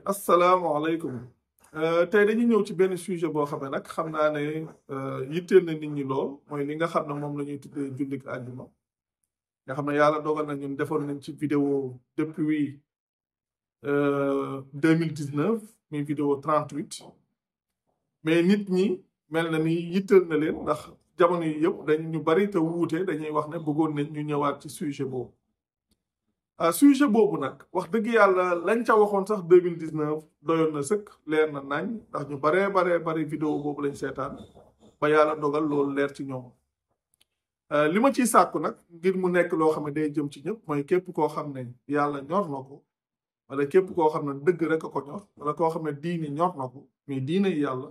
asalaamaaleykum tey dañuy ñëw ci benn sujet boo xam ne nag xam naa ne yitteel na nit ñi lool mooy li nga xam ne moom la ñuy tuddee jullik àjjuma nga xam ne yàlla dogal na ñun defoon nañ ci vidéo depuis 2019 muy vidéo 38 mais nit ñi mel na ni yitteel na leen ndax jamono yi yëpp dañ ñu bari te wuute dañuy wax ne bëggoon nañ ñu ñëwaat ci sujet boobu. sujet boobu nag wax dëgg yàlla lañ ca waxoon sax 2019 doyoon na sëkk leer na nañ ndax ñu bari vidéo boobu lañ seetaan ba yàlla dogal loolu leer ci ñoom li ma ciy sàkku nag ngir mu nekk loo xam ne day jëm ci ñëpp mooy képp koo xam ne yàlla ñor na ko wala képp koo xam ne dëgg rek a ko ñor wala koo xam ne diine ñor na ko mais diine yàlla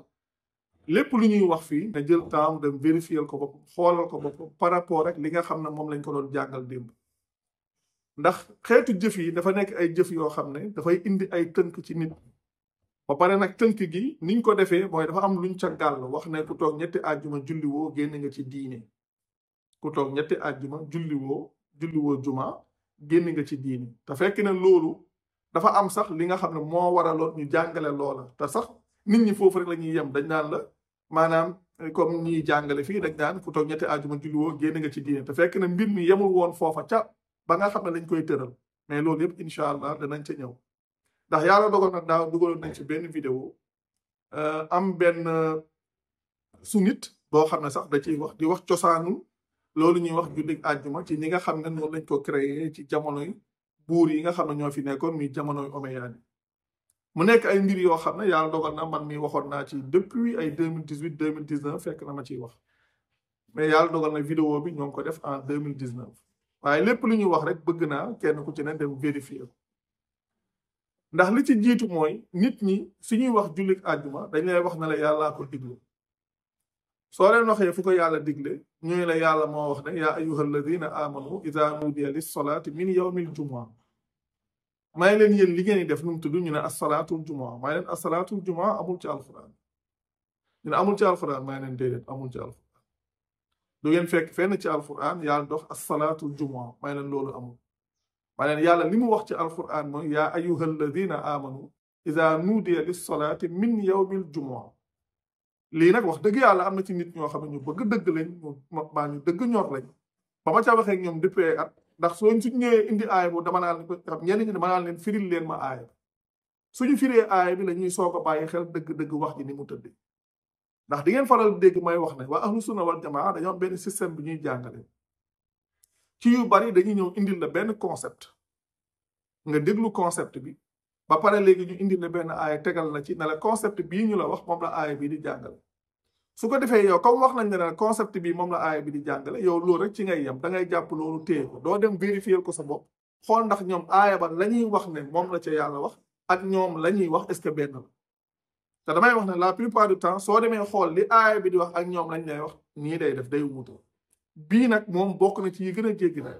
lépp lu ñuy wax fii na jël temps dem vérifier ko boppam xoolal ko boppam par rapport rek li nga xam ne moom lañ ko doon jàngal démb. ndax xeetu jëf yi dafa nekk ay jëf yoo xam ne dafay indi ay tënk ci nit ba pare nag tënk gi niñ ko defee mooy dafa am luñ ca gàll wax ne ku toog ñetti àjjuma julliwoo génn nga ci diine ku toog ñetti àjjuma julliwoo juma génn nga ci diine te fekk ne loolu dafa am sax li nga xam ne moo waraloon ñu jàngale loola te sax nit ñi foofu rek la ñuy yem dañ naan la maanaam comme ñiy jàngale fii dañ naan ku toog ñetti àjjuma julliwoo génn nga ci diine te fekk ne mbir mi yemul woon foofa ca ba nga xam ne lañ koy tëral mais loolu yëpp incha allah danañ ca ñëw ndax yàlla dogal na daaw dugaloon nañ ci benn vidéo am benn su nit boo xam ne sax da ciy wax di wax cosaanu loolu ñuy wax jullit àjjuma ci ñi nga xam ne noonu lañ ko créé ci jamonoy buur yi nga xam ne ñoo fi nekkoon muy jamonoy omeyyade mu nekk ay mbir yoo xam ne yàlla dogal na man mi waxoon naa ci depuis ay 2018 2019 fekk na ma ciy wax mais yàlla dogal na vidéo bi ñoo ngi ko def en 2019 waaye lépp lu ñuy wax rek bëgg naa kenn ku ci ne dem vérifier ndax li ci jiitu mooy nit ñi suñuy wax jullit àjjuma dañ lay wax ne la yàllaa ko digle soo leen waxee fu ko yàlla digle ñuy la yàlla moo wax ne yaa ayyuha alladina amanu ida nudiya lissolaati min yawmil jumaa may leen yéen li ngeen di def nu mu tudd ñu ne assalaatul jumaa may leen assalaatul jumaa amul ci alquran ñu ne amul ci alquran may leen déedéet amul ci alquran du ngeen fekk fenn ci alquran yàlla dox assalaatul jumaa may leen loolu amul may leen yàlla li mu wax ci alquran mooy yaa ayyuha alladina amanu ida nudiya lissolaati min yawmil jumaa lii nag wax dëgg yàlla am na ci nit ñoo xam ne ñu bëgg dëgg lañ maa ñu dëgg ñor lañ ba ma ca waxee ak ñoom depuis ay at ndax suñ ñëwee indi aaya boobu dama naan xam ñenn ñi dama naan leen firil leen ma aaya suñu firee aaya bi la ñuy soog a bàyyi xel dëgg-dëgg wax ji ni mu tëddee ndax di ngeen faral dégg may wax ne waa ahlu sunna wal jamaa dañoo am benn système bi ñuy jàngale ci yu bari dañuy ñëw indil la benn concept nga déglu concept bi ba pare léegi ñu indil la benn aaya tegal la ci ne la concept bii ñu la wax moom la aaya bi di jàngale su ko defee yow comme wax nañ ne la concept bii moom la aaya bi di jàngale yow loolu rek ci ngay yem da ngay jàpp loolu téye ko doo dem vérifier ko sa bopp xool ndax ñoom aaya ba la ñuy wax ne moom la ca yàlla wax ak ñoom la ñuy wax est-ce que benn la te damay wax ne la plupart du temps soo demee xool li aaya bi di wax ak ñoom lañ lay wax nii day def day wuute bii nag moom bokk na ci yi gën a jéggi na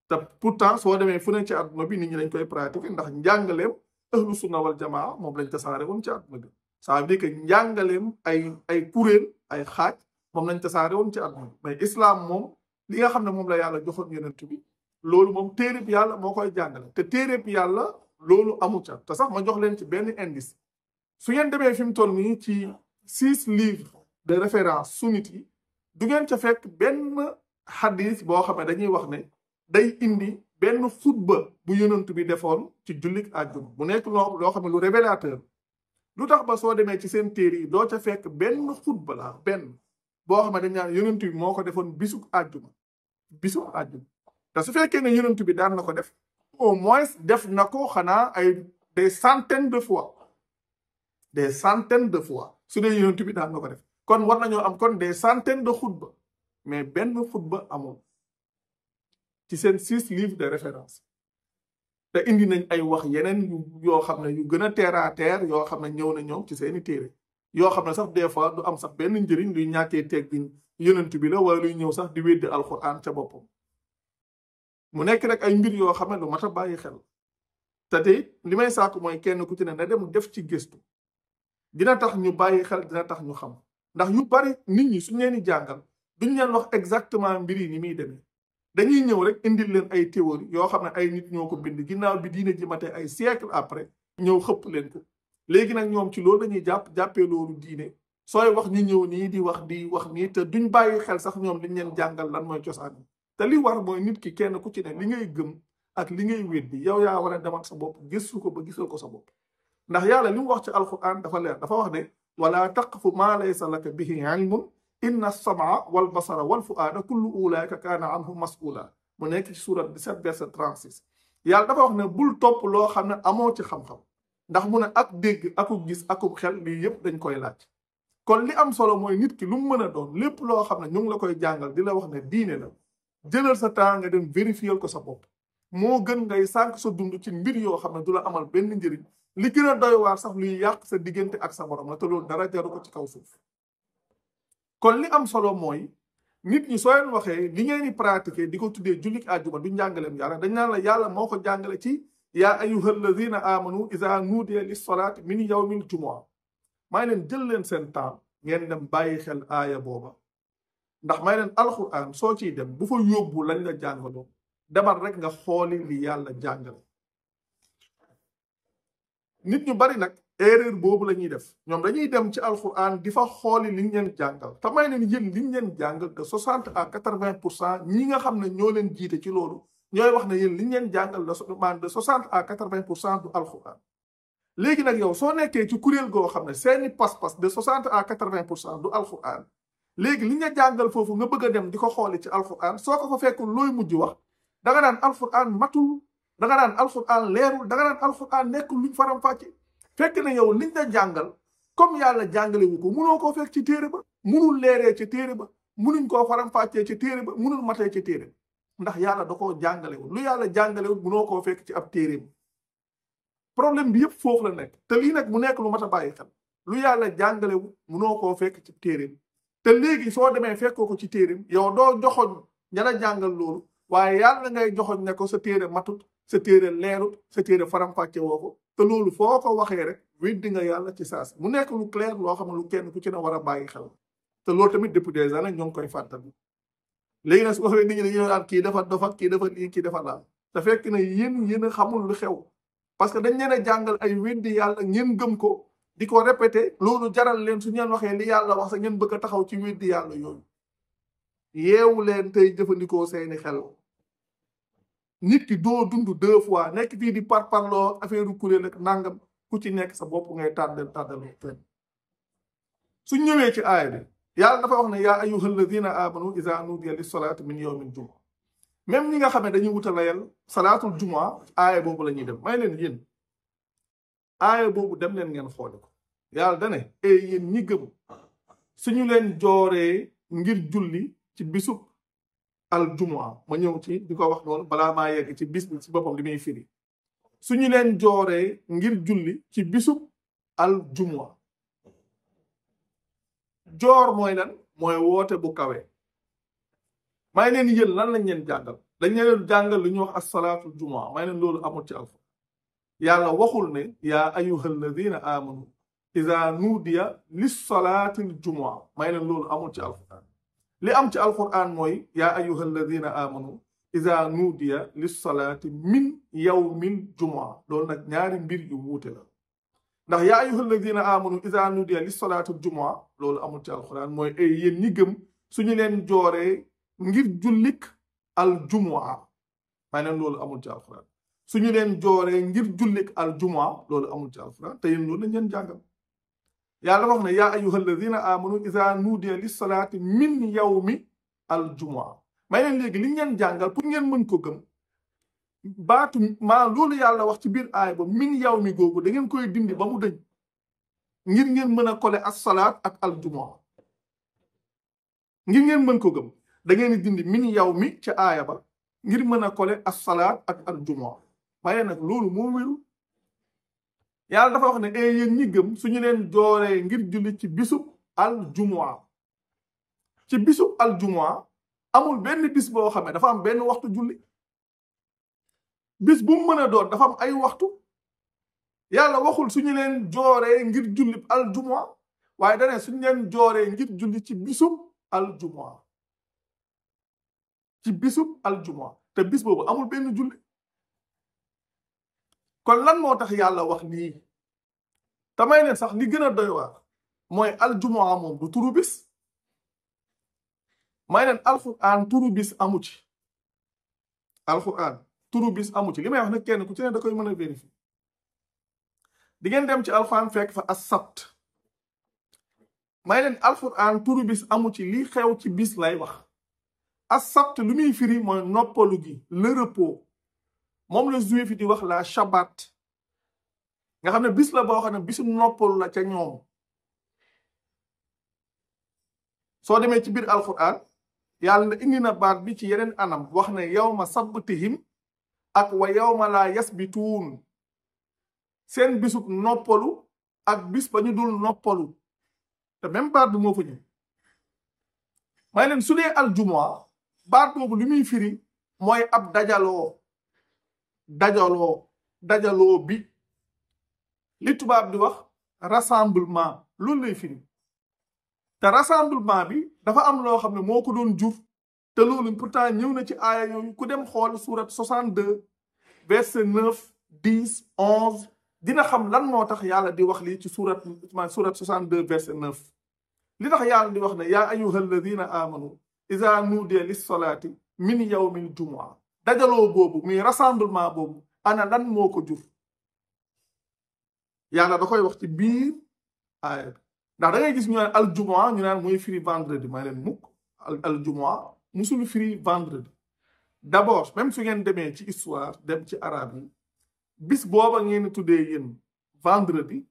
te pourtant soo demee fu ne ci àdduna bi nit ñi dañ koy pratiquer ndax njàngaleem ahlu sunna wal jamaa moom lañ tasaare woon ci àdduna bi ça veut dire que njàngaleem ay kuréel ay xaaj moom lañ tasaare woon ci àdduna bi mais islam moom li nga xam ne moom la yàlla joxoon yonent bi loolu moom téereb yàlla moo koy jàngale te téereb yàlla loolu amu ca te sax ma jox leen ci benn indice su ngeen demee fi mu toll nii ci 6 livres de référence sunnite yi du ngeen ca fekk benn hadith boo xam ne dañuy wax ne day indi benn xutba bu yonent bi defoon ci jullit àjjuma bu nekk loo xam ne lu révélateur lu tax ba soo demee ci seen téere yi doo ca fekk benn xutba la benn boo xam ne dañ naan yonent bi moo ko defoon bisu àjjuma te su fekkee ne yonent bi daan na ko def au moins def na ko xanaa ay des centaines de fois su dee yonent bi daan na ko def kon war nañoo am kon des centaines de xutba mais benn xutba amul ci seen 6 livres de référence te indi nañ ay wax yeneen yoo xam ne yu gën a terre à terre yoo xam ne ñëw na ñoom ci seeni téere yoo xam ne sax des fois du am sax benn njëriñ luy ñàkkee teggin yonent bi la wala luy ñëw sax di weddi alxuraan ca boppam mu nekk rek ay mbir yoo xam ne lu mat a bàyyi xel te tey li may sàkku mooy kenn ku ci ne na dem def ci gëstu dina tax ñu bàyyi xel dina tax ñu xam ndax yu bari nit ñi suñ leen di jàngal duñ leen wax exactement mbir yi ni muy demee dañuy ñëw rek indil leen ay théorie yoo xam ne ay nit ñoo ko bind ginnaaw bi diine ji matee ay siècle après ñëw xëpp leen ko léegi nag ñoom ci loolu dañuy jàppee loolu diine sooy wax ñi ñëw nii di wax nii te duñ bàyyi xel sax ñoom liñ leen jàngal lan mooy cosaan te li war mooy nit ki kenn ku ci ne li ngay gëm ak li ngay weddi yow yaa war a demal sa bopp gëstu ko ba gisal ko sa bopp ndax yàlla li mu wax ci alquran dafa leer dafa wax ne wala taqfu maa laysa laka bihi ilmun inna as-sam'a wal basara wal fu'aada kullu ulaika kaana anhu mas'ula mu nekk ci surat 17 verset 36 yàlla dafa wax ne bul topp loo xam ne amoo ci xam-xam ndax mu ne ak dégg akub gis akub xel lii yëpp dañ koy laaj kon li am solo mooy nit ki lu mu mën a doon lépp loo xam ne ñu ngi la koy jàngal di la wax ne diine la jëlal sa temps nga dem vérifier ko sa bopp moo gën ngay sànq sa dund ci mbir yoo xam ne du la amal benn njëriñ li gën a doy waar sax luy yàq sa diggante ak sa borom la te loolu dara jaru ko ci kaw suuf kon li am solo mooy nit ñi soo leen waxee li ngeen di pratiquer di ko tuddee jullik àjjuma du njàngaleem yàlla dañ naan la yàlla moo ko jàngale ci yaa ayyuhal ladina amanu iza nuudiya lis salaati min yawmil jumu'a may leen jël leen seen temps ngeen dem bàyyi xel aaya booba ndax may leen alquran soo ciy dem bu fa yóbbu lañ la jàngaloo demal rek nga xooli li yàlla jàngale nit ñu bari nag erreur boobu la ñuy def ñoom dañuy dem ci alquran di fa xooli liñ leen jàngal te may leen yéen liñ leen jàngal de 60 à 80% ñi nga xam ne ñoo leen jiite ci loolu ñooy wax ne yéen liñ leen jàngal de 60 à 80% du alquran léegi nag yow soo nekkee ci kuréel goo xam ne seeni pas-pas de 60 à 80% du alquran léegi li nga jàngal foofu nga bëgg a dem di ko xooli ci alquran soo ko fa fekkul looy mujj wax danga naan alquran matul danga naan alquran leerul danga naan alquran nekkul luñ faram fàcce fekk na yow liñ la jàngal comme yàlla jàngale wu ko munoo koo fekk ci téere ba munul leeree ci téere ba munuñ koo faram fàccee ci téere ba munul matee ci téere ba ndax yàlla da koo jàngalewul lu yàlla jàngalewul munoo koo fekk ci ab téere ba problème bi yëpp foofu la nekk te lii nag mu nekk lu mat a bàyyi xel lu yàlla jàngalewul munoo koo fekk ci téere bi te léegi soo demee fekkoo ko ci téere bi yow doo joxoñ ña la jàngal loolu waaye yàlla ngay joxoñ ne ko sa téere matut sa téere leerut sa téere faram-fàcce woo ko te loolu foo ko waxee rek weddi nga yàlla ci saasi mu nekk lu clair loo xam ne lu kenn ku ci ne war a bàyyi xel te loolu tamit depuis des années ñoo ngi koy fàttali léegi nag su ko waxee nit ñi dañuy naan kii dafa dofa kii dafa lii kii dafa laal te fekk na yéen a xamul lu xew parce que dañ leen a jàngal ay weddi yàlla ngeen gëm ko di ko répété loolu jaral leen su ñeen waxee li yàlla wax sax ngeen bëgg a taxaw ci weddi yàlla yooyu yeewu leen tey jëfandikoo seeni xel nit ki doo dund 2 fois nekk fii di parparloo affaire kuréel ak nangam ku ci nekk sa bopp ngay tàddaloo fenn su ñëwee ci aaya bi yàlla dafa wax ne yaa ayyuhal ladina amanu iza nudiya lis salaati min yawmil jumaa même ñi nga xam ne dañuy wuta layal salaatul jumaa aaya boobu la ñuy dem may leen yéen aaya boobu dem leen ngeen xoole ko yàlla dane yéen ñi gëm suñu leen jooree ngir julli ci bisub al jumaa ma ñëw ci di ko wax noonu balaa maa yegg ci bis bi ci boppam li muy firi suñu leen jooree ngir julli ci bisub al jumaa joor mooy lan mooy woote bu kawe may leen yéen lan lañ leen jàngal dañ leen jàngal lu ñuy wax as-salaatul jumaa may leen loolu amul ci alfa yàlla waxul ne yaa ayyuhal ladina amanu iza nudiya lis salaatil jumaa may leen loolu amul ci alquran li am ci alquran mooy yaa ayyuhal ladina amanu iza nudiya lis salaati min yawmil jumaa loolu nag ñaari mbir yu wuute la ndax yaa ayyuhal ladina amanu iza nudiya lis salaatil jumaa loolu amul ci alquran mooy ay yéen ñi gëm suñu leen jooree ngir jullik al jumaa may leen loolu amul ci alquran suñu leen jooree ngir jullik al jumaa loolu amul ci alquran te yéen loolu lañ leen jàngal yàlla wax ne yaa ayyuhal ladina amanu iza nudiya lis salaati min yawmi al jumaa may leen léegi li ngeen jàngal pour ngeen mën ko gëm baatu maa loolu yàlla wax ci biir aaya ba min yawmi googu da ngeen koy dindi ba mu dëñ ngir ngeen mën a kole as salaat ak al jumaa ngir ngeen mën ko gëm da ngeen di dindi min yawmi ca aaya ba ngir mën a kole as salaat ak al jumaa may leen nag loolu moo wéru yàlla dafa wax ne yéen ñi gëm suñu leen jooree ngir julli ci bisub al jumaa ci bisub al jumaa amul benn bis boo xam ne dafa am benn waxtu julli bis bu mu mën a doon dafa am ay waxtu yàlla waxul suñu leen jooree ngir julli al jumaa waaye dane suñu leen jooree ngir julli ci bisub al jumaa ci bisub al jumaa te bis boobu amul benn julli kon lan moo tax yàlla wax lii tamay leen sax li gën a doy waar mooy aljumaa moom du turu bis may leen alquran turu bis amu ci alquran turu bis amu ci li may wax nag kenn ku ci ne da koy mën a vérifier di ngeen dem ci alquran fekk fa as-sabt may leen alquran turu bis amu ci li xew ci bis lay wax as-sabt lu muy firi mooy noppalu gi le repos moom la juif yi di wax la shabbat nga xam ne bis la boo xam ne bisu noppalu la ca ñoom soo demee ci biir alquran yàlla indi na baat bi ci yeneen anam wax ne yawma sabtihim ak wa yawma la yasbituun seen bisub noppalu ak bis ba ñu dul noppalu te même baat bi moo fa ñëw may leen su dee aljumaa baat boobu li muy firi mooy ab dajaloo bi li tubaab di wax rassemblement loolu lay firi te rassemblement bi dafa am loo xam ne moo ko doon jur te loolu pourtant ñëw na ci aaya yooyu ku dem xool surat 62 verset 9 10 11 dina xam lan moo tax yàlla di wax lii ci surat 62 verset 9 li tax yàlla di wax ne yaa ayyuha alladina amanu iza nuudiya lissalaati min yawmil jumua dajaloo boobu muy rassemblement boobu ana lan moo ko jur yàlla da koy wax ci biir aaya bi ndax da ngay gis ñu naan aljumua ñu naan mooy firi vendredi may leen mukk aljumua musul firi vendredi d'abord même su ngeen demee ci histoire dem ci arabe yi bis booba ngeen tuddee yéen vendredi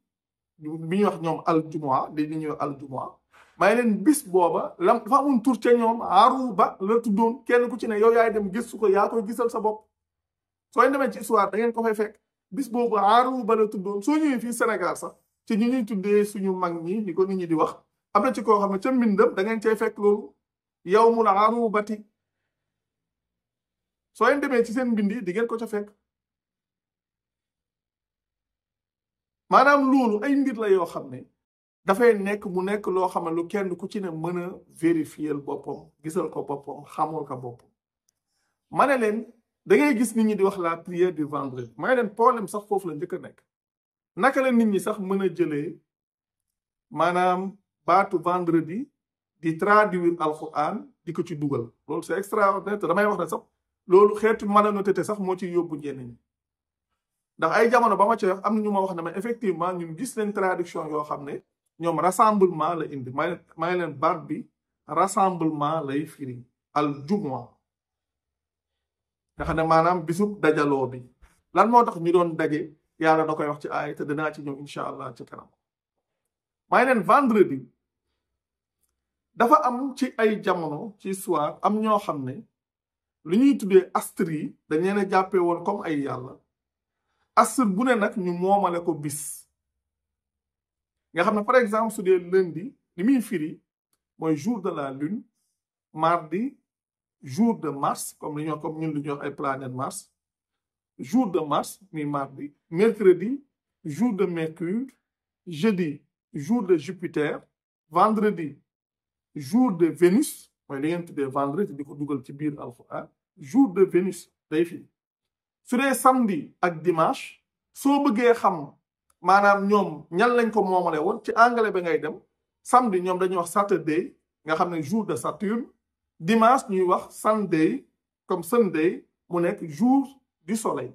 bi ñuy wax ñoom aljumua di ñuy wax aljumua may leen bis booba lam dafa amoon tur ca ñoom aruba la tuddoon kenn ku ci ne yow yaay dem gëstu ko yaa koy gisal sa bopp soo demee ci histoire da ngeen ko fay fekk bis boobu aruba la tuddoon soo ñëwee fii Sénégal sax ci ñi ñuy tuddee suñu mag ñi ni ko nit ñi di wax am na ci koo xam ne ca mbindam da ngeen cay fekk loolu yawmul arubati soo leen demee ci seen mbind yi di ngeen ko ca fekk maanaam loolu ay mbir la yoo xam ne dafay nekk mu nekk loo xam ne lu kenn ku ci ne mën a vérifier boppam gisal ko boppam xamul ko boppam ma ne leen da ngay gis nit ñi di wax la prière du vendredi ma ne leen problème sax foofu la njëkk a nekk naka la nit ñi sax mën a jëlee maanaam baatu vendredi di traduire alquran di ko ci dugal loolu c'est extraordinaire te damay wax ne sax loolu xeetu malhonnêteté sax moo ci yóbbu ñenn ñi ndax ay jamono ba ma ci wax am na ñu ma wax ne ma effectivement ñun gis leen traduction yoo xam ne ñoom rassemblement la indi may leen baat bi rassemblement lay firi al jumua nga xam ne maanaam bisub dajaloo bi lan moo tax ñu doon daje yàlla da koy wax ci aay te dinaa ci ñëw incha allah ci kanam may leen vendredi dafa am ci ay jamono ci histoire am ñoo xam ne lu ñuy tuddee astre yi dañ leen a jàppee woon comme ay yàlla astre bu ne nag ñu moomale ko bis nga xam ne par exemple su dee lundi li muy firi mooy jour de la lune mardi jour de Mars comme li ñoo comme ñun lu ñuy wax ay planète Mars jour de Mars mi mardi mercredi jour de Mercure jeudi jour de Jupiter vendredi jour de Vénus mooy li ngeen tuddee vendredi di ko dugal ci biir alxuraan jour de Vénus day fi su dee samedi ak dimanche soo bëggee xam maanaam ñoom ñan lañ ko moomale woon ci anglais ba ngay dem samedi ñoom dañuy wax Saturday nga xam ne jour de Saturne dimanche ñuy wax Sunday comme Sunday mu nekk jour du soleil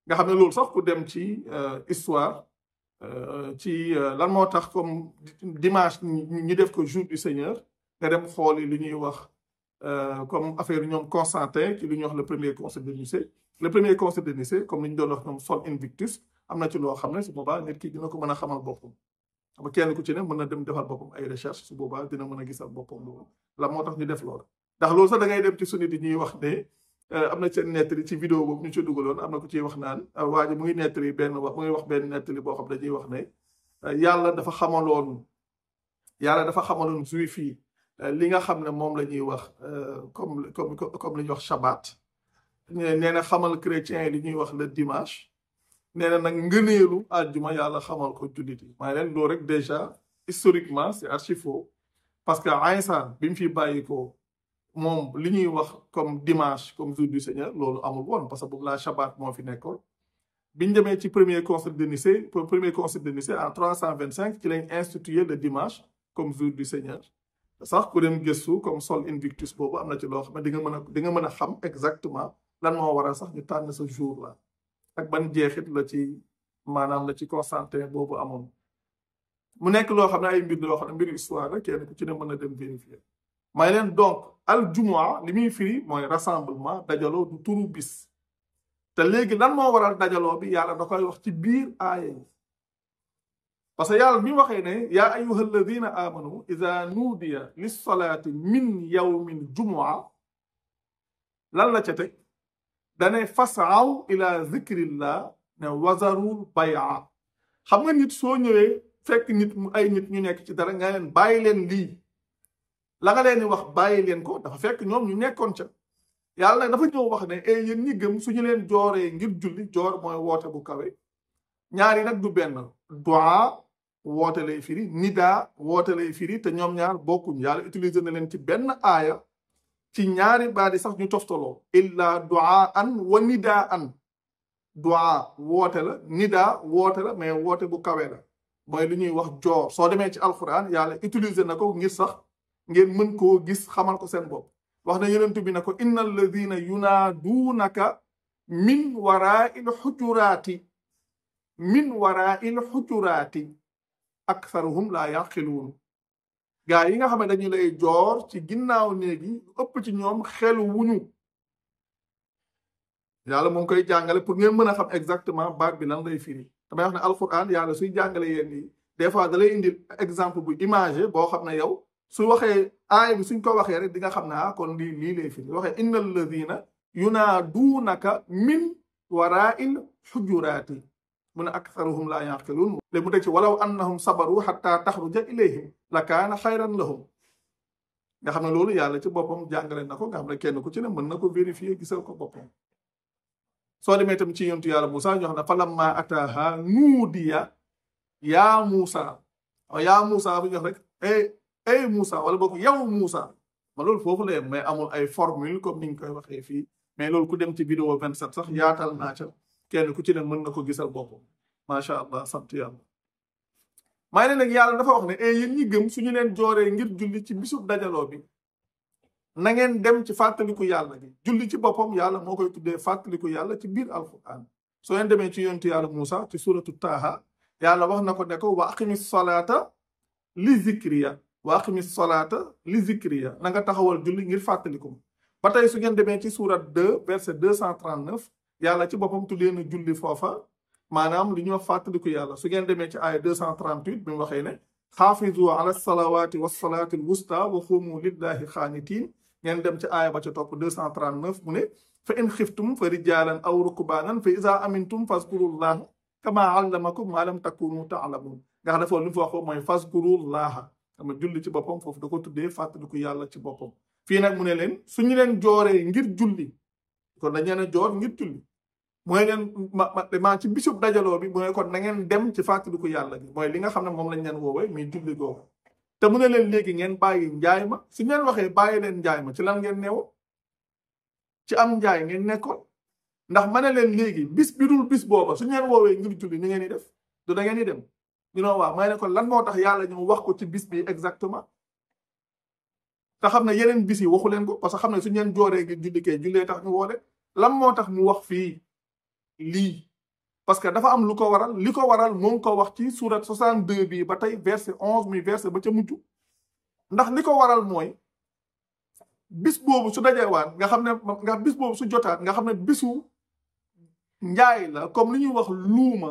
nga xam ne loolu sax ku dem ci histoire ci lan moo tax comme dimanche ñu def ko jour du Seigneur nga dem xooli li ñuy wax comme affaire ñoom Constantin ci li ñuy wax le premier concile de Nicée comme li ñu doon wax ñoom Sol Invictus am na ci loo xam ne su boobaa nit ki dina ko mën a xamal boppam xam nga kenn ku ci ne mën na dem defal boppam ay recherche su boobaa dina mën a gisal boppam loolu la moo tax ñu def loolu ndax loolu sax da ngay dem ci suñu di ñuy wax ne am na seen nettali ci vidéo boobu ñu ci dugaloon am na ku ciy wax naan waa ji mu ngi nettali mu ngi wax benn nettali boo xam dañuy wax ne yàlla dafa xamaloon juif yi li nga xam ne moom la ñuy wax comme li ñuy wax Shabbat nee na xamal chrétien yi li ñuy wax le dimanche nee na nag ngëneelu àjjuma yàlla xamal ko jullit yi maa leen loolu rek déjà historiquement c'est archi faux parce que Aïssa bi mu fi bàyyi ko moom li ñuy wax comme dimanche comme jour du Seigneur loolu amul woon parce que boobu la Shabbat moo fi nekkoon biñ demee ci premier concile de Nicée en 325 ci lañ institué le dimanche comme jour du Seigneur sax ku dem gëstu comme Sol Invictus boobu am na ci loo xam ne di nga mën a xam exactement lan moo waral sax ñu tànn sa jour la ak ban jeexit la ci maanaam la ci Constantin boobu amoon mu nekk loo xam ne ay mbir yoo xam ne mbiru histoire la kenn ku ci ne mën a dem vérifier may leen donc al jumua li muy firi mooy rassemblement dajaloo du turu bis te léegi lan moo waral dajaloo bi yàlla da koy wax ci biir aaya yi parce que yàlla bi waxee ne yaa ayyuha alladina amanu ida nuudiya lissalaati min yawmin jumua lan la ca teg dane fasaw ila zikrillah ne wazarul bay'a xam nga nit soo ñëwee fekk nit ay nit ñu nekk ci dara nga leen bàyyi leen lii la nga leen di wax bàyyi leen ko dafa fekk ñoom ñu nekkoon ca yàlla nag dafa ñëw wax ne ay yéen ñi gëm suñu leen jooree ngir julli joor mooy woote bu kawe ñaari nag du benn du'a woote lay firi nida woote lay firi te ñoom ñaar bokkuñ yàlla utiliser na leen ci benn aaya ci ñaari baadi sax ñu toftaloo illa du'a an wa nida an du'a woote la nida woote la mais woote bu kawe la mooy li ñuy wax joor soo demee ci alquran yàlla utiliser na ko ngir sax ngeen mën koo gis xamal ko seen bopp wax na yonent bi ne ko inna alladina yunaaduunaka min waraa'il xujuraati aktharuhum laa yaqiluun gaa yi nga xam ne dañu lay joor ci ginnaaw néegi ëpp ci ñoom xelu wuñu yàlla mu ngi koy jàngale pour ngeen mën a xam exactement baat bi lan lay firi damay wax ne alquran yàlla suy jàngale yéen yi des fois da lay indi exemple bu imagé boo xam ne yow su waxee aaya bi suñ ko waxee rek di nga xam ne kon lii lay firi waxee inna alladina yunaaduunaka min waraa'il xujuraati mu ne aktharuhum laa yaqiluun léegi mu teg ci walaw annahum sabaru xatta taxruja ilayhim la kaana xayran lahum nga xam ne loolu yàlla ci boppam jàngale na ko nga xam ne kenn ku ci ne mën na ko vérifier gisal ko boppam soo demee tam ci yontu yàlla Moussa ñu xam ne falamma ataaha nuudiya yaa Moussa yaa Moussa bu ñu wax rek ay Moussa wala boog yow Moussa ma loolu foofu la yem mais amul ay formule comme niñ koy waxee fii mais loolu ku dem ci vidéo 27 sax yaatal naa ca kenn ku ci ne mën na ko gisal boppam macha allah sant yàlla maa ne nag yàlla dafa wax ne yéen ñi gëm suñu leen jooree ngir julli ci bisub dajaloo bi na ngeen dem ci fàttaliku yàlla gi julli ci boppam yàlla moo koy tuddee fàttaliku yàlla ci biir alquran soo leen demee ci yontu yàlla Moussa ci suratu Taaha yàlla wax na ko ne ko wa aqimi salaata li zikriya wa aqimi salaata li zikriya na nga taxawal julli ngir fàttaliku ba tey su ngeen demee ci surat 2 verset 239 yàlla ci boppam tuddee na julli foofa maanaam li ñuy wax fàttaliku yàlla su ngeen demee ci aaya 238 bi mu waxee ne xaafizu ala salawaati wa salaati al wusta wa xuumu lillahi xaanitiin ngeen dem ci aaya ba ca topp 239 mu ne fa in xiftum fa rijaalan aw rukbaanan fa iza amintum fazkurullaha kama allamakum ma lam takunu taalamun nga xam ne foofu li mu fa waxoo mooy fazkurullaha ama julli ci boppam foofu da ko tuddee fàttaliku yàlla ci boppam fii nag mu ne leen suñu leen jooree ngir julli kon dañ leen a joor ngir julli mooy leen ma ci bisub dajaloo bi mooy kon na ngeen dem ci fàttaliku yàlla gi mooy li nga xam ne moom lañ leen woowee muy julli googu te mu ne leen léegi ngeen bàyyi njaay ma su ngeen waxee bàyyi leen njaay ma ci lan ngeen neew ci am njaay ngeen nekkoon ndax ma ne leen léegi bis bi dul bis booba su ngeen woowee ngir julli ni ngeen di def du da ngeen di dem you know waaw may ne kon lan moo tax yàlla ñu wax ko ci bis bi exactement te xam ne yeneen bis yi waxu leen ko parce que xam ne su ngeen jooree ngir julli kay jullee tax ñu woole lan moo tax mu wax fii lii parce que dafa am lu ko waral li ko waral moo ngi ko wax ci surat 62 bi ba tey verset 11 muy verset ba ca mujj ndax li ko waral mooy bis boobu su dajewaat nga xam ne nga bis boobu su jotaat nga xam ne bisu njaay la comme li ñuy wax luuma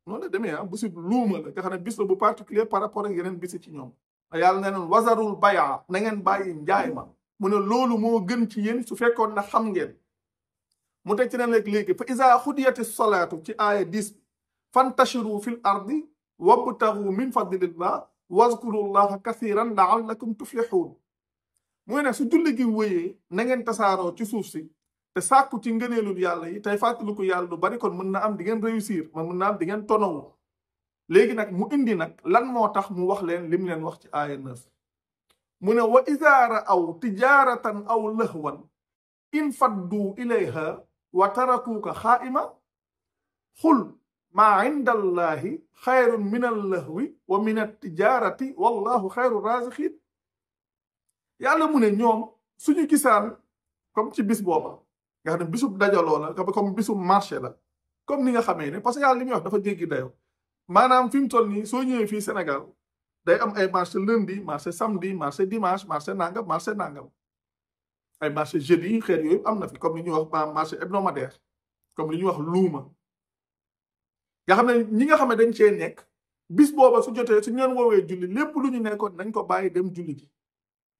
noonu la demee bisu luuma la nga xam ne bis la bu particulier par rapport ak yeneen bisi ci ñoom yàlla ne noon wasarul baya na ngeen bàyyi njaay ma mu ne loolu moo gën ci yéen su fekkoon na xam ngeen mu teg ci ne léegi fa iza xudiyati salaatu ci aaya 10 fantashiru fil ardi wabtagu min fadlillah wazkurullaha kathiran laallakum tuflihun muy ne su julli gi wéyee na ngeen tasaaroo ci suuf si te sàkku ci ngëneelul yàlla yi tey fàttaliku yàlla lu bari kon mën na am di ngeen réussir mën na am di ngeen tonowu léegi nag mu indi nag lan moo tax mu wax leen lim leen wax ci aaya 9 mu ne wa idaa ra'aw tijaaratan aw lahwan infaddu ilayha wa tarakuuka xaa'ima xul maa inda allahi xayrun min allahwi wa min attijaarati wallahu xayru raziqin yàlla mu ne ñoom suñu gisaan comme ci bis booba nga xam ne bisub dajaloo la comme bisub marché la comme ni nga xamee ne parce que yàlla li muy wax dafa jéggi dayoo maanaam fi mu toll nii soo ñëwee fii Sénégal day am ay marché lundi marché samedi marché dimanche marché nangam ay marché jeudi xeet yooyu am na fi comme li ñuy wax marché hebdomadaire comme li ñuy wax luuma nga xam ne ñi nga xam ne dañ cee nekk bis booba su jotee su ñu leen woowee julli lépp lu ñu nekkoon nañ ko bàyyi dem julli ji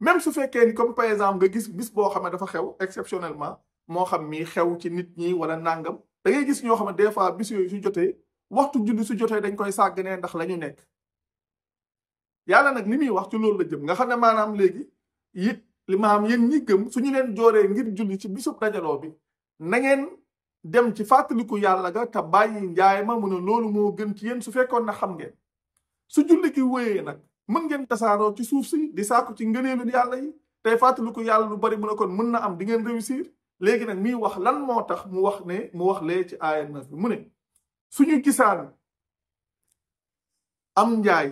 même su fekkee ni comme par exemple nga gis bis boo xam ne dafa xew exceptionnellement moo xam mi xew ci nit ñi wala nangam da ngay gis ñoo xam ne des fois bis yooyu su jotee waxtu julli su jotee dañ koy sàgganee ndax la ñu nekk yàlla nag ni muy wax ci loolu la jëm nga xam ne maanaam léegi it li maanaam yéen ñi gëm su ñu leen jooree ngir julli ci bisub dajaloo bi na ngeen dem ci fàttaliku yàlla ga te bàyyi njaay ma mu ne loolu moo gën ci yéen su fekkoon na xam ngeen su julli ki wéyee nag mën ngeen tasaaroo ci suuf si di sàkku ci ngëneelu yàlla yi tey fàttaliku yàlla lu bari mu ne kon mën na am di ngeen réussir léegi nag miy wax lan moo tax mu wax lee ci aaya 9 bi mu ne suñu gisaan am njaay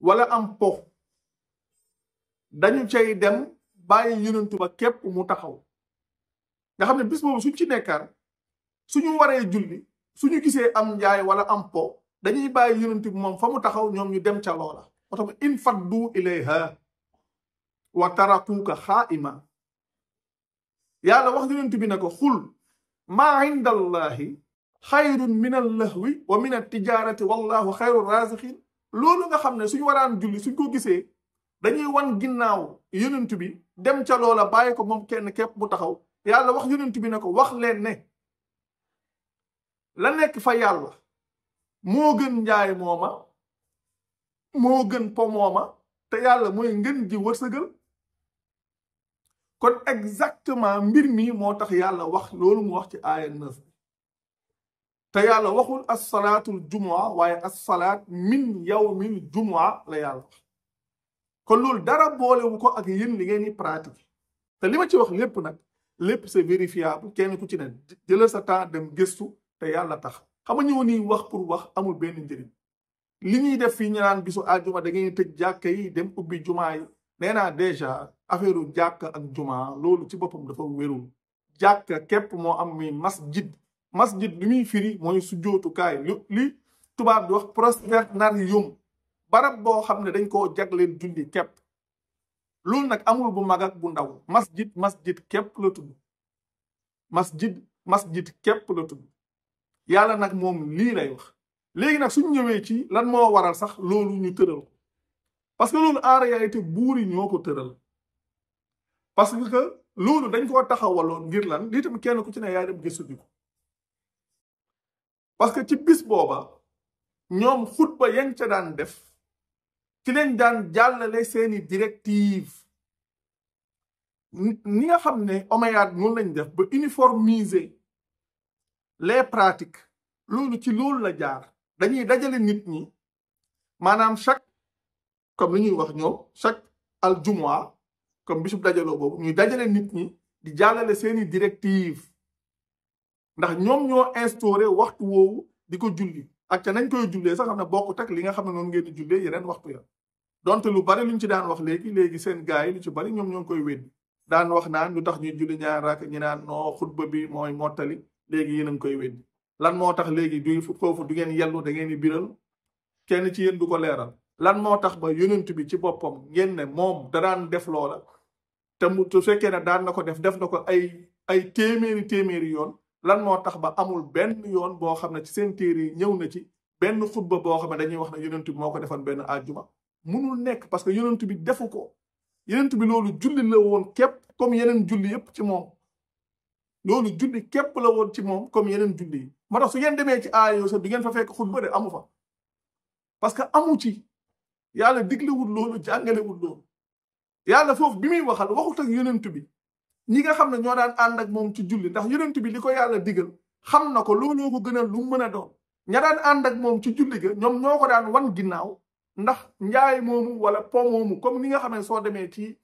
wala am po dañu cay dem bàyyi yonentu ba képp mu taxaw nga xam ne bis boobu suñ ci nekkaan suñu waree julli suñu gisee am njaay wala am po dañuy bàyyi yonentu bi moom fa mu taxaw ñoom ñu dem ca loola moo tax in faddu ilayha wa tarakuuka xaa'ima yàlla wax yonentu bi ne ko xul maa inda allahi xayrun min allahwi wa min attijaarati wallahu xayru raziqin loolu nga xam ne suñu waraan julli suñ ko gisee dañuy wan ginnaaw yonentu bi dem ca loola bàyyi ko moom kenn képp mu taxaw yàlla wax yonentu bi ne ko wax leen ne la nekk fa yàlla moo gën njaay mooma moo gën po mooma te yàlla mooy ngën ji wërsëgal kon exactement mbir mi moo tax yàlla wax loolu mu wax ci aaya 9 te yàlla waxul as-salaatul jumua waaye as-salaat min yawmil jumua la yàlla wax kon loolu dara boolewu ko ak yéen li ngeen di pratique te li ma ci wax lépp nag lépp c'est vérifiable kenn ku ci ne jëlal sa temps dem gëstu te yàlla tax xam nga ñëw nii wax pour wax amul benn njëriñ li ñuy def fii ñu naan bisu àjjuma da ngeen tëj jàkka yi dem ubbi jumaa yi nee naa déjà affaire jàkka ak jumaa loolu ci boppam dafa wérul jàkka képp moo am muy masjid li muy firi mooy sujjootukaay li tubaab di wax prosternarium barab boo xam ne dañ koo jagleel julli képp loolu nag amul bu mag ak bu ndaw masjid képp la tudd masjid képp la tudd yàlla nag moom lii lay wax léegi nag suñ ñëwee ci lan moo waral sax loolu ñu tëral ko parce que loolu en réalité buur yi ñoo ko tëral parce que loolu dañ koo taxawaloon ngir lan lii tamit kenn ku ci ne yaay dem gëstu ji ko parce que ci bis booba ñoom xutba yañ ca daan def ci leen daan jàllale seeni directive ni nga xam ne Omeyyades noonu lañ def ba uniformiser les pratiques loolu ci loolu la jaar dañuy dajale nit ñi maanaam chaque comme li ñuy wax ñoom chaque aljumua comme bisub dajaloo boobu ñuy dajale nit ñi di jàllale seeni directive ndax ñoom ñoo instauré waxtu woowu di ko julli ak ca nañ koy jullee sax xam ne bokkut ak li nga xam ne noonu ngeen di jullee yeneen waxtu ya donte lu bari luñ ci daan wax léegi seen gars yi lu ci bari ñoom ñoo ngi koy weddi daan wax naan lu tax ñuy julli ñaar raak ñi naan noo xutba bi mooy mottali léegi yéen a ngi koy weddi lan moo tax léegi du foofu du ngeen yellu da ngeen di biral kenn ci yéen du ko leeral lan moo tax ba yonent bi ci boppam ngeen ne moom da daan def loola te mu su fekkee ne daan na ko def na ko ay téeméeri yoon lan moo tax ba amul benn yoon boo xam ne ci seen téere yi ñëw na ci benn xutba boo xam ne dañuy wax ne yonent bi moo ko defoon benn àjjuma munul nekk parce que yonent bi defu ko yonent bi loolu julli la woon képp comme yeneen julli yépp ci moom loolu julli képp la woon ci moom comme yeneen julli yi moo tax su ngeen demee ci aaya sax du ngeen fa fekk xutba de amu fa parce que amu ci yàlla diglewul loolu jàngalewul loolu yàlla foofu bi muy waxal waxut ak yonent bi ñi nga xam ne ñoo daan ànd ak moom ci julli ndax yonent bi li ko yàlla digal xam na ko looloo ko gënal lu mu mën a doon ña daan ànd ak moom ci julli ga ñoom ñoo ko daan wan ginnaaw ndax njaay moomu wala po moomu comme ni nga xam ne soo demee ci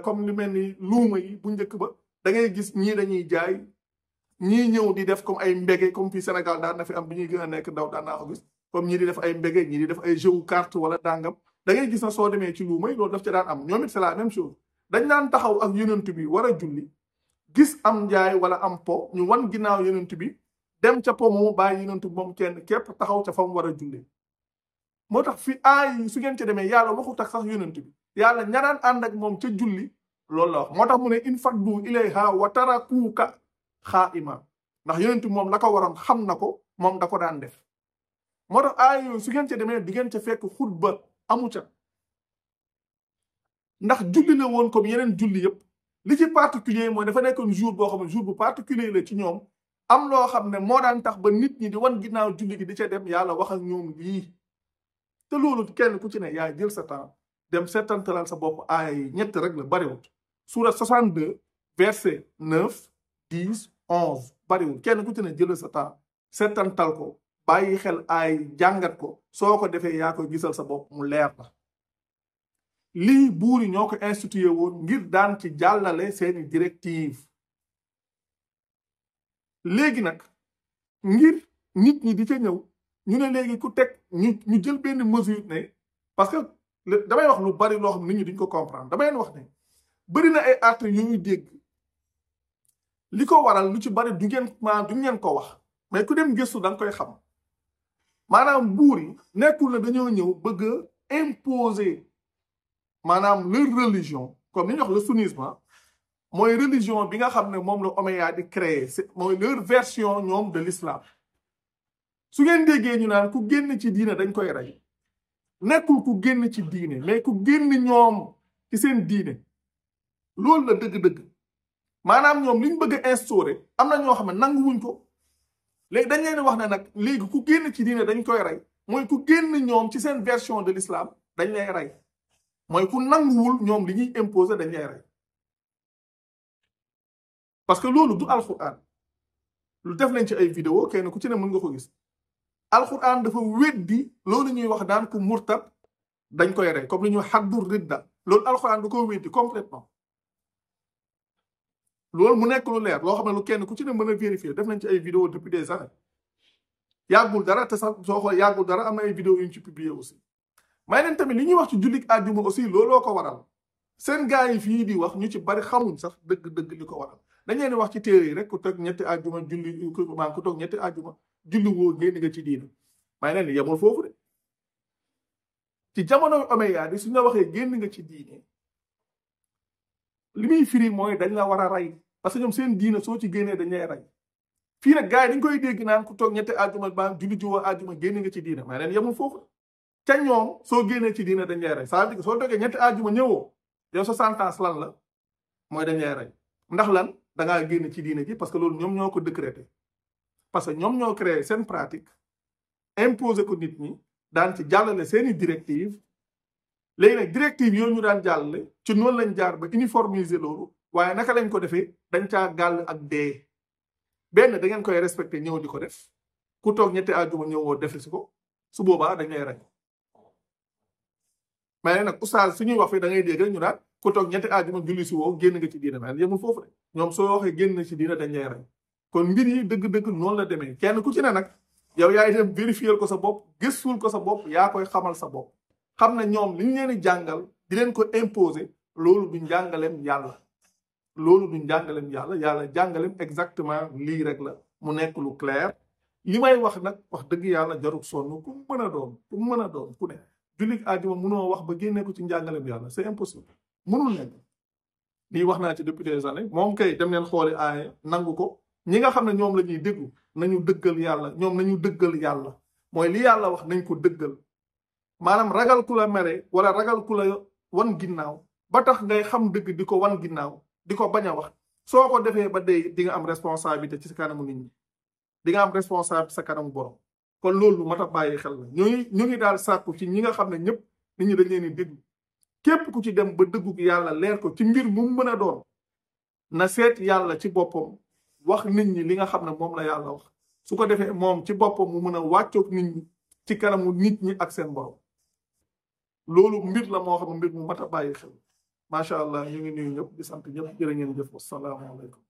comme lu mel ni luuma yi bu njëkk ba da ngay gis ñii dañuy jaay ñii ñëw di def comme ay mbége comme fii Sénégal daan na fi am bi ñuy gën a nekk ndaw daan naa ko gis comme ñii di def ay mbége ñii di def ay jeu carte wala dàngam da ngay gis na soo demee ci luuma yi loolu daf ci daan am ñoom it c'est la même chose dañ daan taxaw ak yonent bi war a julli gis am njaay wala am po ñu wan ginnaaw yonent bi dem ca po moomu bàyyi yonent bi moom kenn képp taxaw ca fa mu war a julli moo tax fi aay su ngeen ci demee yàlla waxut ak sax yonent bi yàlla ña daan ànd ak moom ca julli loolu la wax moo tax mu ne in faddu ilayha wa tarakuuka xaa'ima ndax yonent bi moom la ko waroon xam na ko moom da ko daan def moo tax aay yooyu su ngeen ca demee di ngeen ca fekk xutba amu ca ndax julli la woon comme yeneen julli yëpp li ci particulier mooy dafa nekkoon jour boo xam ne jour bu particulier la ci ñoom am loo xam ne moo daan tax ba nit ñi di wan ginnaaw julli gi di ca dem yàlla wax ak ñoom lii te loolu kenn ku ci ne yaa jël sa temps dem seetantalal sa bopp aaya yi ñett rek la bariwut suura 62 verset 9 10 11 bariwut kenn ku ci ne jël sa temps seetantal ko bàyyi xel aay jàngat ko soo ko defee yaa koy gisal sa bopp mu leer la lii buur yi ñoo ko institué woon ngir daan ci jàllale seeni directive léegi nag ngir nit ñi di ca ñëw ñu ne léegi ku teg ñu jël benn mesure ne parce que damay wax lu bari loo xam nit ñi duñ ko comprendre damay wax ne bari na ay actes yu ñuy dégg li ko waral lu ci bari du ngeen ko wax mais ku dem gëstu da nga koy xam maanaam buur yi nekkul na dañoo ñëw bëgg a imposer maanaam leur religion comme ni ñu wax le sunnisme mooy religion bi nga xam ne moom la Omeyyade di créer mooy leur version ñoom de l'islam su ngeen déggee ñu naan ku génn ci diine dañ koy rey nekkul ku génn ci diine mais ku génn ñoom ci seen diine loolu la dëgg-dëgg maanaam ñoom liñ bëgg a instaurer am na ñoo xam ne nanguwuñ ko léegi dañ leen wax ne nag léegi ku génn ci diine dañ koy rey mooy ku génn ñoom ci seen version de l'islam dañ lay rey mooy ku nanguwul ñoom li ñuy imposer dañ lay rey parce que loolu du alxuraan lu def nañ ci ay vidéo kenn ku ci ne mën nga ko gis alxuraan dafa weddi loolu ñuy wax daan ku murtad dañ koy rey comme li ñuy xaddu ridda loolu alxuraan du ko weddi complètement loolu mu nekk lu leer loo xam ne lu kenn ku ci ne mën a vérifier def nañ ci ay vidéo depuis des années yàggul dara te sax soo xool yàggul dara am na ay vidéo yu ñu ci publier aussi may leen tamit li ñuy wax ci jullit àjjuma aussi looloo ko waral seen gars yi fii di wax ñu ci bari xamuñ sax dëgg-dëgg li ko waral dañ leen di wax ci téere yi rek ku toog ñetti àjjuma julli ku toog ñetti àjjuma julli woo génn nga ci diina may leen yemul foofu de ci jamono Omeyyade yi su ñu waxee génn nga ci diine li muy firi mooy dañ la war a rey parce que ñoom seen diina soo ci génnee dañ lay rey fii nag gars yi dañ koy dégg naan ku toog ñetti àjjuma ba julli jiwoo àjjuma génn nga ci diina may leen yemul foofu ca ñoom soo génnee ci diina dañ lay rey ça veut dire que soo toogee ñetti àjjuma ñëwoo yow sa sentence lan la mooy dañ lay rey ndax lan da ngaa génn ci diina ji parce que loolu ñoom ñoo ko décrété parce que ñoom ñoo créé seen pratique imposé ko nit ñi daan ci jàllale seeni directive léegi nag directive yooyu ñu daan jàllale ci noonu lañ jaar ba uniformiser loolu waaye naka lañ ko defee dañ caa gàll ak dee benn da ngeen koy respecté ñëw di ko def ku toog ñetti àjjuma ñëwoo defe si ko su boobaa dañ lay rey mais nag oustaz suñuy wax fi da ngay dégg rek ñu naan ku toog ñetti àjjuma julli si woo génn nga ci diina mais yemul foofu de ñoom soo waxee génn na ci diina dañ lay rey kon mbir yi dëgg-dëgg noonu la demee kenn ku ci ne nag yow yaay dem vérifier ko sa bopp gëstul ko sa bopp yaa koy xamal sa bopp xam ne ñoom li ñu leen di jàngal di leen ko imposer loolu du njàngaleem yàlla loolu du njàngaleem yàlla jàngaleem exactement lii rek la mu nekk lu clair li may wax nag wax dëgg yàlla jarul sonn ku mën a doon ku ne jullit àjjuma mënoo wax ba génne ko ci njàngaleem yàlla c'est impossible mënul nekk lii wax naa ci depuis des années moom kay dem leen xooli aaya nangu ko ñi nga xam ne ñoom la ñuy déglu nañu dëggal yàlla ñoom nañu dëggal yàlla mooy li yàlla wax nañ ko dëggal maanaam ragal ku la mere wala ragal ku la wan ginnaaw ba tax ngay xam dëgg di ko wan ginnaaw di ko bañ a wax soo ko defee ba dee di nga am responsabilité ci sa kanamu nit ñi di nga am responsabilité sa kanamu borom kon loolu lu mat a bàyyi xel la ñu ngi daal sàkku ci ñi nga xam ne ñëpp nit ñi dañ leen di déglu képp ku ci dem ba dëggu yàlla leer ko ci mbir mu mën a doon na seet yàlla ci boppam wax nit ñi li nga xam ne moom la yàlla wax su ko defee moom ci boppam mu mën a wàccoog nit ñi ci kanamu nit ñi ak seen borom loolu mbir la moo xam ne mbir mu mat a bàyyi xel macha allah ñu ngi nuyu ñëpp di sant ñëpp jërë ngeen jëf wasalaamaaleykum